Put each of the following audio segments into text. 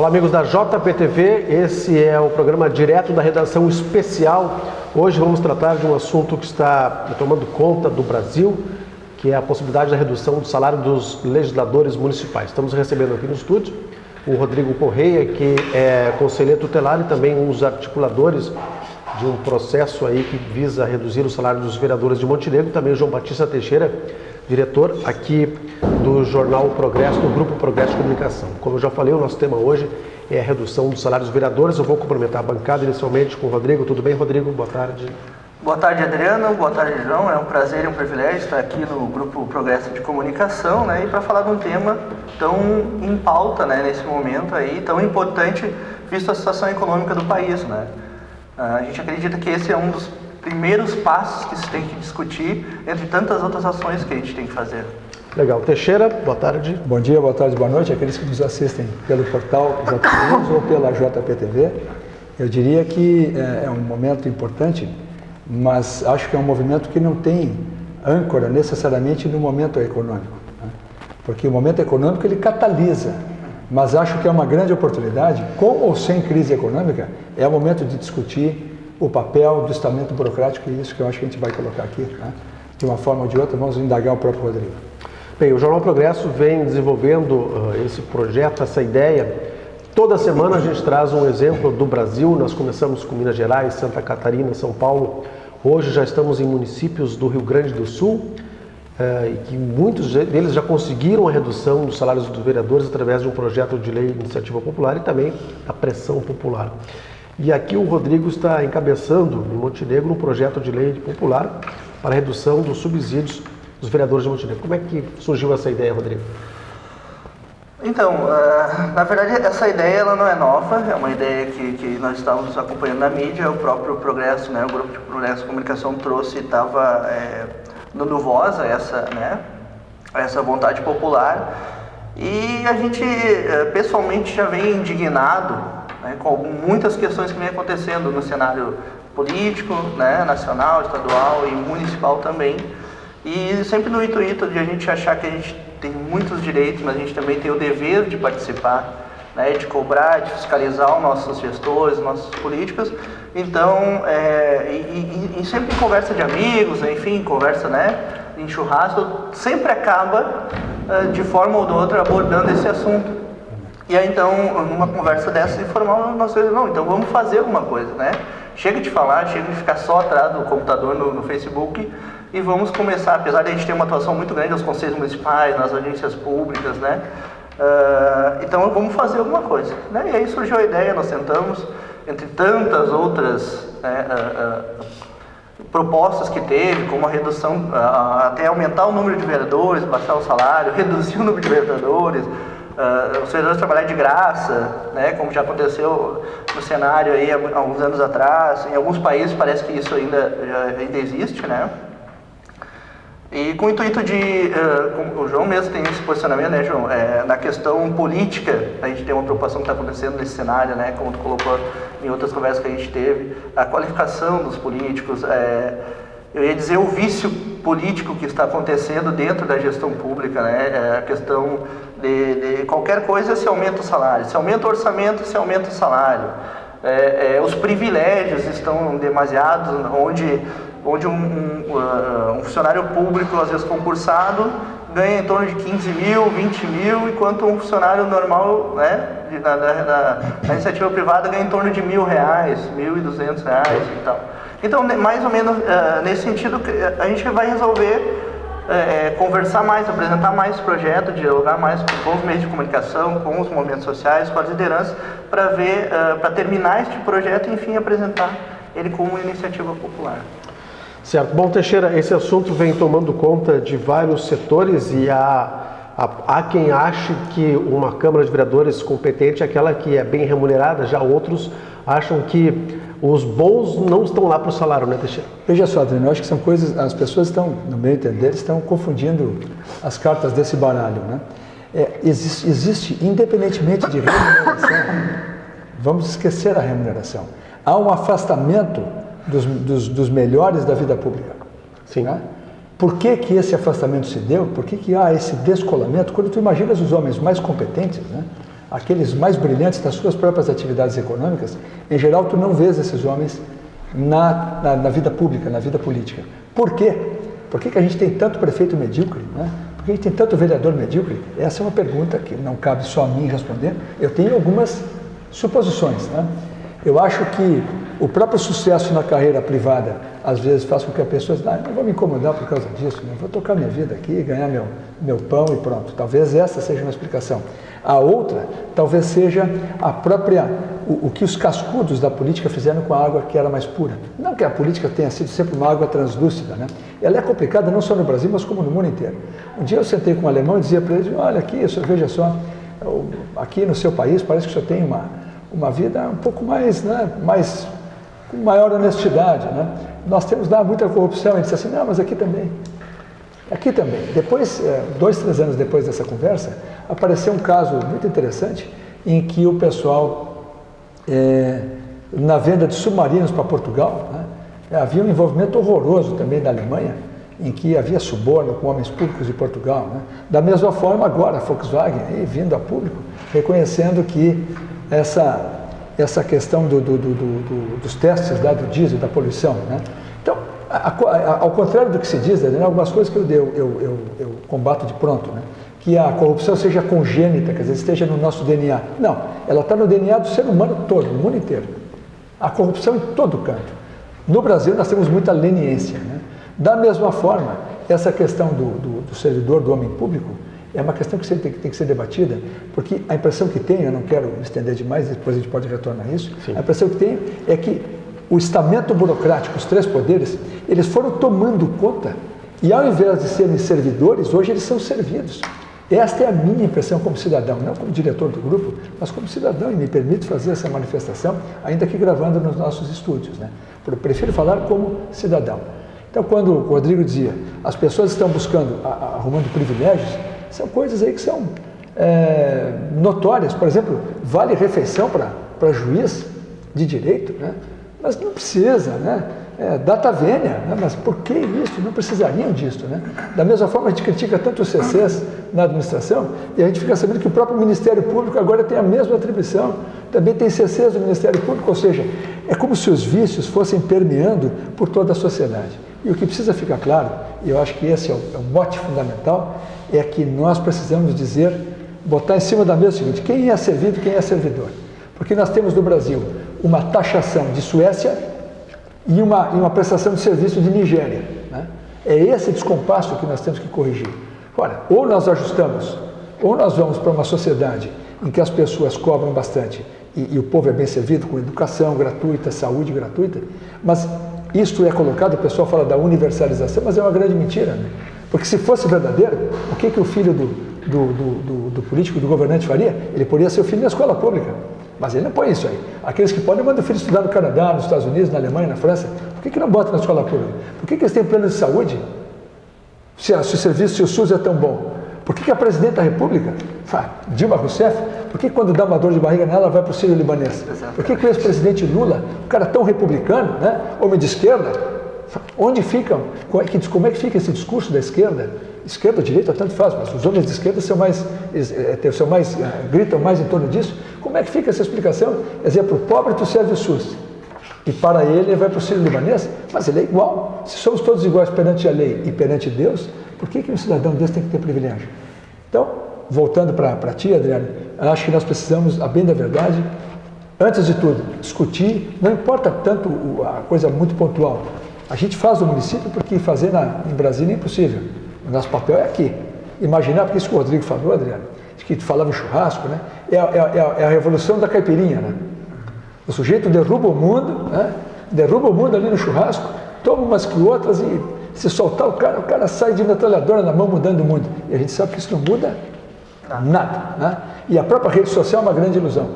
Olá, amigos da JPTV, esse é o programa direto da redação especial. Hoje vamos tratar de um assunto que está tomando conta do Brasil, que é a possibilidade da redução do salário dos legisladores municipais. Estamos recebendo aqui no estúdio o Rodrigo Correia, que é conselheiro tutelar e também um dos articuladores de um processo aí que visa reduzir o salário dos vereadores de Montenegro, também o João Batista Teixeira, diretor aqui do jornal Progresso, do Grupo Progresso de Comunicação. Como eu já falei, o nosso tema hoje é a redução do salário dos vereadores. Eu vou cumprimentar a bancada inicialmente com o Rodrigo. Tudo bem, Rodrigo? Boa tarde. Boa tarde, Adriano. Boa tarde, João. É um prazer e um privilégio estar aqui no Grupo Progresso de Comunicação, e para falar de um tema tão em pauta, nesse momento aí, tão importante, visto a situação econômica do país, A gente acredita que esse é um dos primeiros passos que se tem que discutir, entre tantas outras ações que a gente tem que fazer. Legal. Teixeira, boa tarde. Bom dia, boa tarde, boa noite. Aqueles que nos assistem pelo portal JPnews ou pela JPTV. Eu diria que é um momento importante, mas acho que é um movimento que não tem âncora necessariamente no momento econômico. Porque o momento econômico ele catalisa, mas acho que é uma grande oportunidade, com ou sem crise econômica, é o momento de discutir o papel do estamento burocrático, e isso que eu acho que a gente vai colocar aqui, de uma forma ou de outra. Vamos indagar o próprio Rodrigo. Bem, o Jornal Progresso vem desenvolvendo esse projeto, essa ideia. Toda semana a gente traz um exemplo do Brasil. Nós começamos com Minas Gerais, Santa Catarina, São Paulo. Hoje já estamos em municípios do Rio Grande do Sul, e que muitos deles já conseguiram a redução dos salários dos vereadores através de um projeto de lei de iniciativa popular e também a pressão popular. E aqui o Rodrigo está encabeçando em Montenegro um projeto de lei popular para a redução dos subsídios dos vereadores de Montenegro. Como é que surgiu essa ideia, Rodrigo? Então, na verdade, essa ideia ela não é nova, é uma ideia que nós estávamos acompanhando na mídia. O próprio Progresso, o Grupo de Progresso de Comunicação trouxe e estava dando voz a essa vontade popular. E a gente, pessoalmente, já vem indignado com muitas questões que vem acontecendo no cenário político, nacional, estadual e municipal também. E sempre no intuito de a gente achar que a gente tem muitos direitos, mas a gente também tem o dever de participar, de cobrar, de fiscalizar os nossos gestores, os nossos políticos. Então, e sempre em conversa de amigos, enfim, conversa em churrasco, sempre acaba, de forma ou de outra, abordando esse assunto. E aí, então, numa conversa dessa informal, nós falamos, não, então vamos fazer alguma coisa, Chega de falar, chega de ficar só atrás do computador no Facebook, e vamos começar, apesar de a gente ter uma atuação muito grande nos conselhos municipais, nas agências públicas, então vamos fazer alguma coisa, E aí surgiu a ideia, nós sentamos, entre tantas outras propostas que teve, como a redução, até aumentar o número de vereadores, baixar o salário, reduzir o número de vereadores, os vereadores trabalhar de graça, como já aconteceu no cenário aí há alguns anos atrás. Em alguns países parece que isso ainda existe, E com o intuito de, como o João mesmo tem esse posicionamento, João, na questão política, a gente tem uma preocupação que está acontecendo nesse cenário, como tu colocou em outras conversas que a gente teve, a qualificação dos políticos, eu ia dizer o vício político que está acontecendo dentro da gestão pública, a questão de qualquer coisa se aumenta o salário, se aumenta o orçamento, se aumenta o salário, os privilégios estão demasiados, onde um funcionário público, às vezes concursado, ganha em torno de 15 mil, 20 mil, enquanto um funcionário normal, na iniciativa privada, ganha em torno de R$1.000, R$1.200 e tal. Então, mais ou menos nesse sentido, a gente vai resolver conversar mais, apresentar mais projeto, dialogar mais com os meios de comunicação, com os movimentos sociais, com as lideranças, para terminar este projeto e, enfim, apresentar ele como uma iniciativa popular. Certo. Bom, Teixeira, esse assunto vem tomando conta de vários setores e há quem ache que uma Câmara de Vereadores competente é aquela que é bem remunerada, já outros acham que os bons não estão lá para o salário, Teixeira? Veja só, Adriano, eu acho que são coisas, as pessoas estão, no meu entender, estão confundindo as cartas desse baralho, existe, independentemente de remuneração, vamos esquecer a remuneração, há um afastamento dos melhores da vida pública. Sim. Por que esse afastamento se deu? Por que há esse descolamento? Quando tu imaginas os homens mais competentes, aqueles mais brilhantes das suas próprias atividades econômicas, em geral tu não vês esses homens na vida pública, na vida política. Por quê? Por que a gente tem tanto prefeito medíocre, né? Por que a gente tem tanto vereador medíocre? Essa é uma pergunta que não cabe só a mim responder. Eu tenho algumas suposições, né? Eu acho que o próprio sucesso na carreira privada, às vezes, faz com que a pessoa diga, não vou me incomodar por causa disso, né? Vou tocar minha vida aqui, ganhar meu pão e pronto. Talvez essa seja uma explicação. A outra, talvez seja a própria, o que os cascudos da política fizeram com a água que era mais pura. Não que a política tenha sido sempre uma água translúcida, né? Ela é complicada não só no Brasil, mas como no mundo inteiro. Um dia eu sentei com um alemão e dizia para ele, olha aqui, veja só, aqui no seu país parece que o senhor tem uma vida um pouco mais, né, com maior honestidade, né? Nós temos lá muita corrupção. Ele disse assim, não, mas aqui também. Aqui também. Depois, 2, 3 anos depois dessa conversa, apareceu um caso muito interessante em que o pessoal, na venda de submarinos para Portugal, né, havia um envolvimento horroroso também da Alemanha, em que havia suborno com homens públicos de Portugal, né? Da mesma forma, agora a Volkswagen, aí, vindo a público, reconhecendo que essa questão dos testes lá do diesel, da poluição, né? Então, ao contrário do que se diz, né, algumas coisas que eu combato de pronto, né? Que a corrupção seja congênita, quer dizer, esteja no nosso DNA. Não, ela está no DNA do ser humano todo, no mundo inteiro. A corrupção em todo canto. No Brasil nós temos muita leniência, né? Da mesma forma, essa questão do servidor, do homem público, é uma questão que tem que ser debatida, porque a impressão que tenho, eu não quero me estender demais, depois a gente pode retornar a isso, sim, a impressão que tenho é que o estamento burocrático, os 3 poderes, eles foram tomando conta e ao invés de serem servidores, hoje eles são servidos. Esta é a minha impressão como cidadão, não como diretor do grupo, mas como cidadão, e me permito fazer essa manifestação, ainda que gravando nos nossos estúdios, né? Eu prefiro falar como cidadão. Então, quando o Rodrigo dizia, as pessoas estão buscando, arrumando privilégios, são coisas aí que são notórias. Por exemplo, vale refeição para juiz de direito, né? Mas não precisa, né? Data vênia, né? Mas por que isso? Não precisariam disso, né? Da mesma forma, a gente critica tanto os CCs na administração e a gente fica sabendo que o próprio Ministério Público agora tem a mesma atribuição. Também tem CCs do Ministério Público, ou seja, é como se os vícios fossem permeando por toda a sociedade. E o que precisa ficar claro, e eu acho que esse é o mote fundamental, é que nós precisamos dizer, botar em cima da mesa o seguinte, quem é servido, quem é servidor. Porque nós temos no Brasil uma taxação de Suécia e uma prestação de serviço de Nigéria, né? É esse descompasso que nós temos que corrigir. Ora, ou nós ajustamos, ou nós vamos para uma sociedade em que as pessoas cobram bastante e o povo é bem servido com educação gratuita, saúde gratuita, mas isto é colocado, o pessoal fala da universalização, mas é uma grande mentira, né? Porque se fosse verdadeiro, o que o filho do político, do governante faria? Ele poria seu filho na escola pública, mas ele não põe isso aí. Aqueles que podem mandam o filho estudar no Canadá, nos Estados Unidos, na Alemanha, na França, por que não bota na escola pública? Por que eles têm plano de saúde? Se o serviço, se o SUS é tão bom? Por que a presidente da República, Dilma Rousseff, por que quando dá uma dor de barriga nela, ela vai para o Sírio Libanês? Por que o ex-presidente Lula, um cara tão republicano, né, homem de esquerda, onde ficam, como é que fica esse discurso da esquerda? Esquerda ou direita, tanto faz, mas os homens de esquerda gritam mais em torno disso. Como é que fica essa explicação? Quer dizer, para o pobre tu serve o SUS, e para ele vai para o Sírio Libanês, mas ele é igual. Se somos todos iguais perante a lei e perante Deus, por que um cidadão desse tem que ter privilégio? Então, voltando para ti, Adriano, eu acho que nós precisamos, a bem da verdade, antes de tudo, discutir, não importa tanto a coisa muito pontual. A gente faz no município porque fazer em Brasília é impossível. O nosso papel é aqui. Imaginar, porque isso que o Rodrigo falou, Adriano, que tu falava em churrasco, né? É a revolução da caipirinha, né? O sujeito derruba o mundo, né? Derruba o mundo ali no churrasco, toma umas que outras e se soltar o cara sai de metralhadora na mão mudando o mundo. E a gente sabe que isso não muda nada, né? E a própria rede social é uma grande ilusão.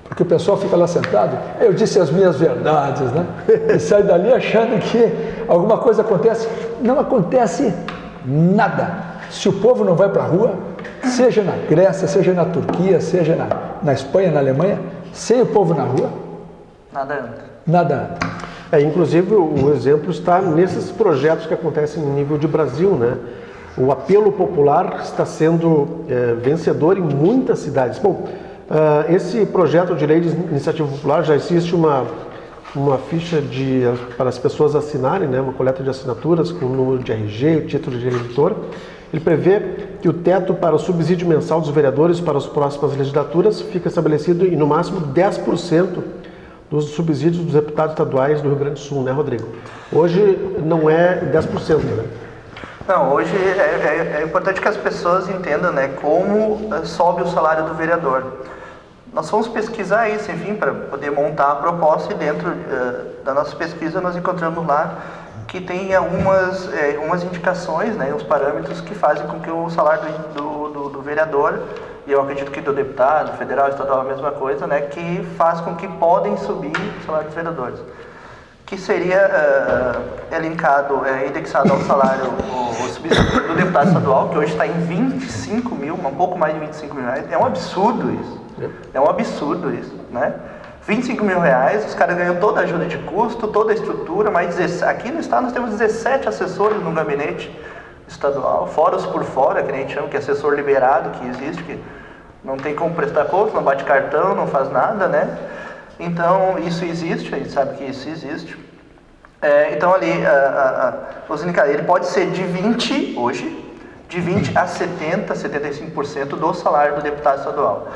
Porque o pessoal fica lá sentado, eu disse as minhas verdades, né? E sai dali achando que alguma coisa acontece. Não acontece nada. Se o povo não vai para a rua, seja na Grécia, seja na Turquia, seja na Espanha, na Alemanha, sem o povo na rua, nada anda. Nada anda. Inclusive, o exemplo está nesses projetos que acontecem no nível de Brasil, né? O apelo popular está sendo vencedor em muitas cidades. Bom, Esse projeto de lei de iniciativa popular já existe uma ficha para as pessoas assinarem, né, uma coleta de assinaturas com o número de RG, o título de eleitor. Ele prevê que o teto para o subsídio mensal dos vereadores para as próximas legislaturas fica estabelecido em no máximo 10% dos subsídios dos deputados estaduais do Rio Grande do Sul, né, Rodrigo? Hoje não é 10%, né? Não, hoje é importante que as pessoas entendam, né, como sobe o salário do vereador. Nós fomos pesquisar isso, enfim, para poder montar a proposta, e dentro da nossa pesquisa nós encontramos lá que tem algumas indicações, né, os parâmetros que fazem com que o salário do vereador, e eu acredito que do deputado, federal, estadual, a mesma coisa, né, que faz com que podem subir o salário dos vereadores. Que seria indexado ao salário, o subsídio do deputado estadual, que hoje está em 25 mil, um pouco mais de 25 mil reais. É um absurdo isso. É um absurdo isso, né? 25 mil reais, os caras ganham toda a ajuda de custo, toda a estrutura, mas aqui no estado nós temos 17 assessores no gabinete estadual, fora os por fora, que a gente chama, que é assessor liberado, que existe, que não tem como prestar conta, não bate cartão, não faz nada, né? Então, isso existe, a gente sabe que isso existe. Então, ali, ele pode ser de 20, hoje, de 20 a 70, 75% do salário do deputado estadual.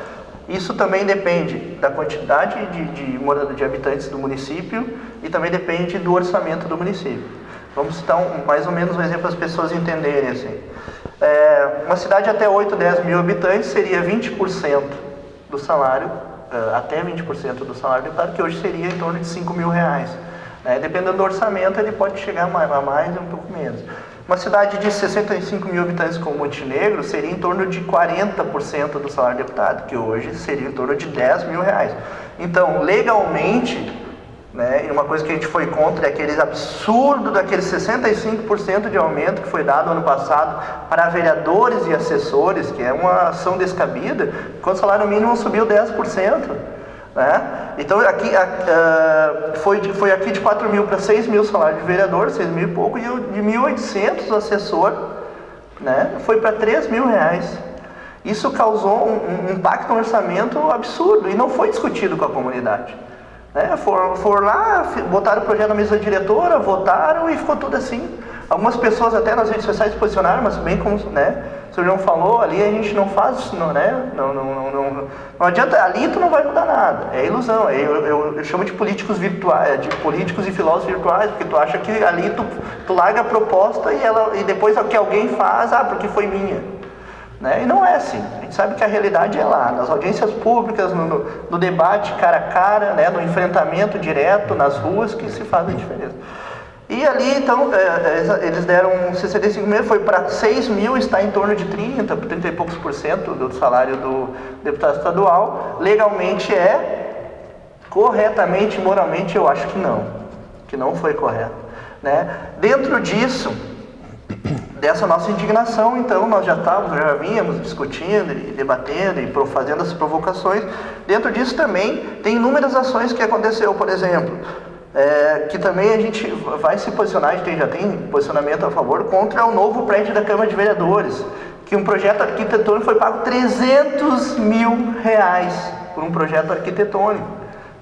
Isso também depende da quantidade de habitantes do município e também depende do orçamento do município. Vamos citar mais ou menos um exemplo para as pessoas entenderem. Assim. Uma cidade até 8, 10 mil habitantes seria 20% do salário, até 20% do salário do deputado, que hoje seria em torno de 5 mil reais. Dependendo do orçamento, ele pode chegar a mais ou um pouco menos. Uma cidade de 65 mil habitantes como Montenegro seria em torno de 40% do salário do deputado, que hoje seria em torno de 10 mil reais. Então, legalmente, né, e uma coisa que a gente foi contra é aqueles absurdos daqueles 65% de aumento que foi dado ano passado para vereadores e assessores, que é uma ação descabida, quando o salário mínimo subiu 10%. Né? Então, aqui, foi aqui de 4 mil para 6 mil salário de vereador, 6 mil e pouco, e de 1.800 assessor, né, foi para 3 mil reais. Isso causou um impacto no orçamento absurdo e não foi discutido com a comunidade. Né? Foram lá, botaram o projeto na mesa diretora, votaram e ficou tudo assim. Algumas pessoas até nas redes sociais se posicionaram, mas bem como, né, o senhor João falou, ali a gente não faz isso, né? Não adianta, ali tu não vai mudar nada, é ilusão. Eu chamo de políticos virtuais, de políticos e filósofos virtuais, porque tu acha que ali tu larga a proposta e depois o que alguém faz, porque foi minha. Né? E não é assim, a gente sabe que a realidade é lá, nas audiências públicas, no debate cara a cara, né, no enfrentamento direto nas ruas, que se faz a diferença. E ali, então, eles deram 65 mil, foi para 6 mil, está em torno de 30 e poucos por cento do salário do deputado estadual. Legalmente corretamente, moralmente, eu acho que não foi correto. Né? Dentro disso, dessa nossa indignação, então, nós já vínhamos discutindo e debatendo e fazendo as provocações. Dentro disso também tem inúmeras ações que aconteceu, por exemplo, que também a gente vai se posicionar, a gente já tem posicionamento a favor, contra o novo prédio da Câmara de Vereadores, que um projeto arquitetônico foi pago 300 mil reais por um projeto arquitetônico.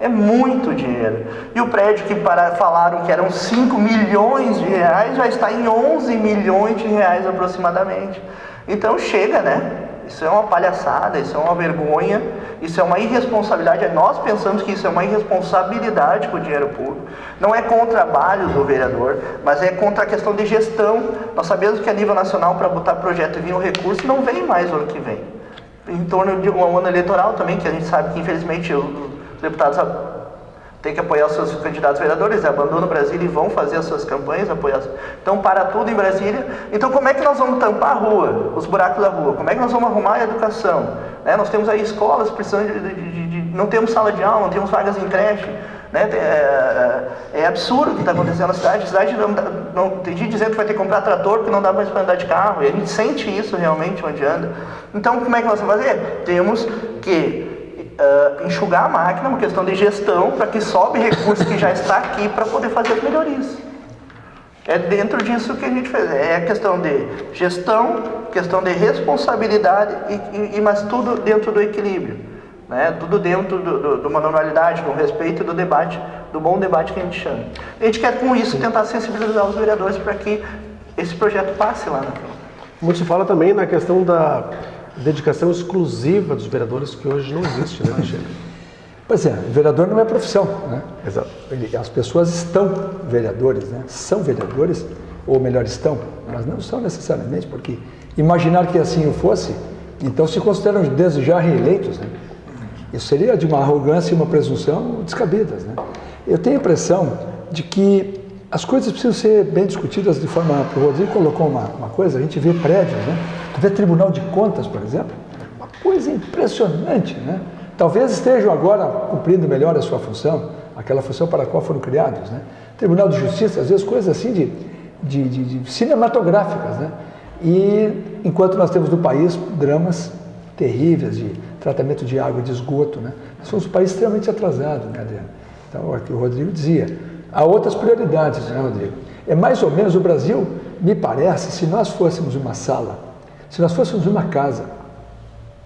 É muito dinheiro. E o prédio que falaram que eram 5 milhões de reais, já está em 11 milhões de reais aproximadamente. Então chega, né? Isso é uma palhaçada, isso é uma vergonha, isso é uma irresponsabilidade. Nós pensamos que isso é uma irresponsabilidade com o dinheiro público. Não é contra o trabalho do vereador, mas é contra a questão de gestão. Nós sabemos que a nível nacional, para botar projeto e vir um recurso, não vem mais o ano que vem. Em torno de um ano eleitoral também, que a gente sabe que infelizmente os deputados têm que apoiar os seus candidatos vereadores, abandonam Brasília e vão fazer as suas campanhas, então para tudo em Brasília. Então como é que nós vamos tampar a rua, os buracos da rua? Como é que nós vamos arrumar a educação? Né? Nós temos aí escolas precisando não temos sala de aula, não temos vagas em creche. Né? É absurdo o que está acontecendo na cidade. A cidade tem gente dizendo que vai ter que comprar trator porque não dá mais para andar de carro, e a gente sente isso realmente onde anda. Então como é que nós vamos fazer? Temos que enxugar a máquina, uma questão de gestão, para que sobe recurso que já está aqui para poder fazer as melhorias. É dentro disso que a gente fez. É questão de gestão, questão de responsabilidade, mas tudo dentro do equilíbrio. né? Tudo dentro de uma normalidade, do respeito e do debate, do bom debate que a gente chama. A gente quer com isso tentar sensibilizar os vereadores para que esse projeto passe lá na Câmara. Muito se fala também na questão da dedicação exclusiva dos vereadores, que hoje não existe, né, Teixeira? Pois é, vereador não é profissão, né? Exato. As pessoas estão vereadores, né? São vereadores, ou melhor, estão, mas não são necessariamente, porque imaginar que assim o fosse, então se consideram desde já reeleitos, né? Isso seria de uma arrogância e uma presunção descabidas, né? Eu tenho a impressão de que as coisas precisam ser bem discutidas de forma ampla. O Rodrigo colocou uma coisa, a gente vê prédios, né? Tu vê Tribunal de Contas, por exemplo, uma coisa impressionante, né? Talvez estejam agora cumprindo melhor a sua função, aquela função para a qual foram criados, né? Tribunal de Justiça, às vezes coisas assim de cinematográficas, né? E enquanto nós temos no país dramas terríveis de tratamento de água e de esgoto, né? Nós somos um país extremamente atrasado, né, Adriano? Então, aqui o Rodrigo dizia, há outras prioridades, né, Rodrigo? É mais ou menos o Brasil, me parece, se nós fôssemos uma sala, se nós fôssemos uma casa,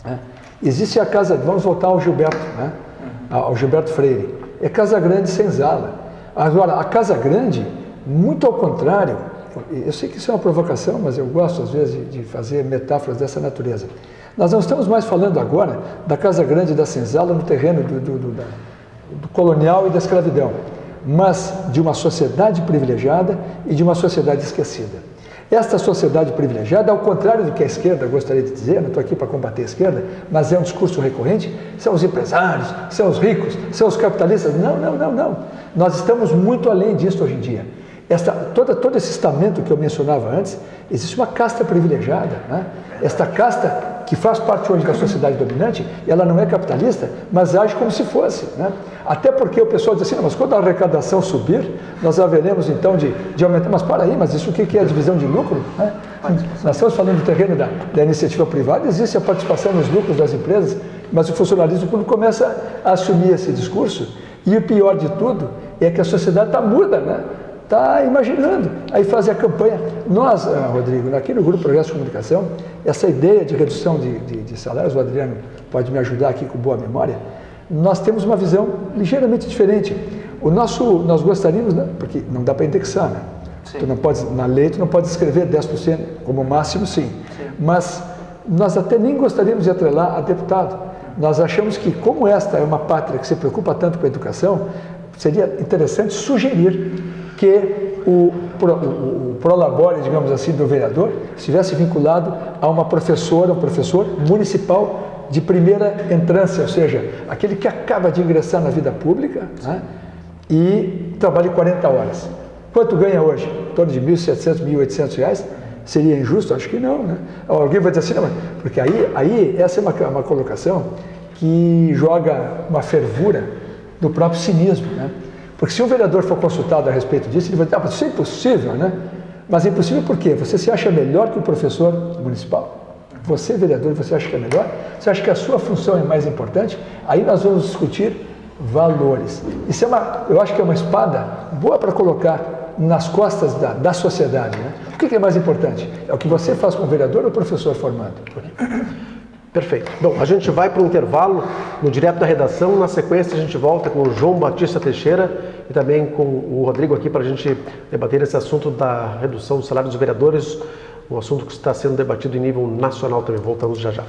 né? Existe a casa, vamos voltar ao Gilberto, né? Ao Gilberto Freire, é Casa Grande Senzala. Agora, a Casa Grande, muito ao contrário, eu sei que isso é uma provocação, mas eu gosto às vezes de fazer metáforas dessa natureza. Nós não estamos mais falando agora da Casa Grande da Senzala no terreno do colonial e da escravidão, mas de uma sociedade privilegiada e de uma sociedade esquecida. Esta sociedade privilegiada, ao contrário do que a esquerda gostaria de dizer, não estou aqui para combater a esquerda, mas é um discurso recorrente, são os empresários, são os ricos, são os capitalistas. Não, não, não, não. Nós estamos muito além disso hoje em dia. Todo esse estamento que eu mencionava antes, existe uma casta privilegiada, né? Esta casta que faz parte hoje da sociedade dominante, ela não é capitalista, mas age como se fosse, né? Até porque o pessoal diz assim, não, mas quando a arrecadação subir, nós haveremos então de aumentar. Mas para aí, mas isso o que é a divisão de lucro? Né? Nós estamos falando do terreno da iniciativa privada, existe a participação nos lucros das empresas, mas o funcionalismo público começa a assumir esse discurso, e o pior de tudo é que a sociedade está muda, né? Está imaginando, aí fazem a campanha. Nós, Rodrigo, aqui no Grupo Progresso de Comunicação, essa ideia de redução de salários, o Adriano pode me ajudar aqui com boa memória, nós temos uma visão ligeiramente diferente. Nós gostaríamos, né, porque não dá para indexar, né? Tu não pode, na lei tu não pode escrever 10%, como máximo sim, mas nós até nem gostaríamos de atrelar a deputado. Nós achamos que, como esta é uma pátria que se preocupa tanto com a educação, seria interessante sugerir que o prolabore, digamos assim, do vereador estivesse vinculado a uma professora, um professor municipal de primeira entrância, ou seja, aquele que acaba de ingressar na vida pública, né, e trabalha 40 horas. Quanto ganha hoje? Em torno de R$ 1.700, R$ 1.800? Seria injusto? Acho que não, né? Alguém vai dizer assim, não, porque aí essa é uma colocação que joga uma fervura do próprio cinismo, né? Porque se um vereador for consultado a respeito disso, ele vai dizer, isso é impossível, né? Mas é impossível por quê? Você se acha melhor que o professor municipal? Você, vereador, você acha que é melhor? Você acha que a sua função é mais importante? Aí nós vamos discutir valores. Isso eu acho que é uma espada boa para colocar nas costas da sociedade, né? O que é mais importante? É o que você faz com o vereador ou o professor formado? Perfeito. Bom, a gente vai para um intervalo no Direto da Redação. Na sequência, a gente volta com o João Batista Teixeira e também com o Rodrigo aqui para a gente debater esse assunto da redução do salário dos vereadores, um assunto que está sendo debatido em nível nacional também. Voltamos já já.